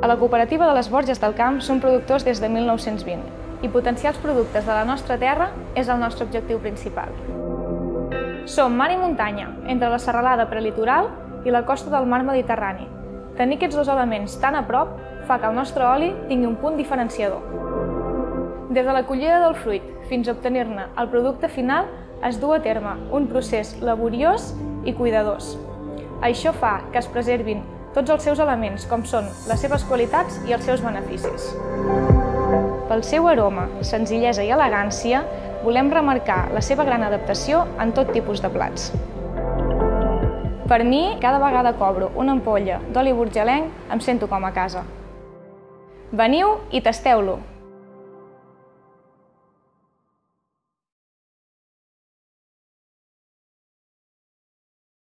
A la cooperativa de les Borges del Camp som productors des de 1920 i potenciar els productes de la nostra terra és el nostre objectiu principal. Som mar i muntanya, entre la serralada prelitoral i la costa del mar Mediterrani. Tenir aquests dos elements tan a prop fa que el nostre oli tingui un punt diferenciador. Des de la collida del fruit fins a obtenir-ne el producte final es du a terme un procés laboriós i cuidadós. Això fa que es preservin tots els seus elements, com són les seves qualitats i els seus beneficis. Pel seu aroma, senzillesa i elegància, volem remarcar la seva gran adaptació en tot tipus de plats. Per mi, cada vegada que obro una ampolla d'oli burjalenc em sento com a casa. Veniu i tasteu-lo!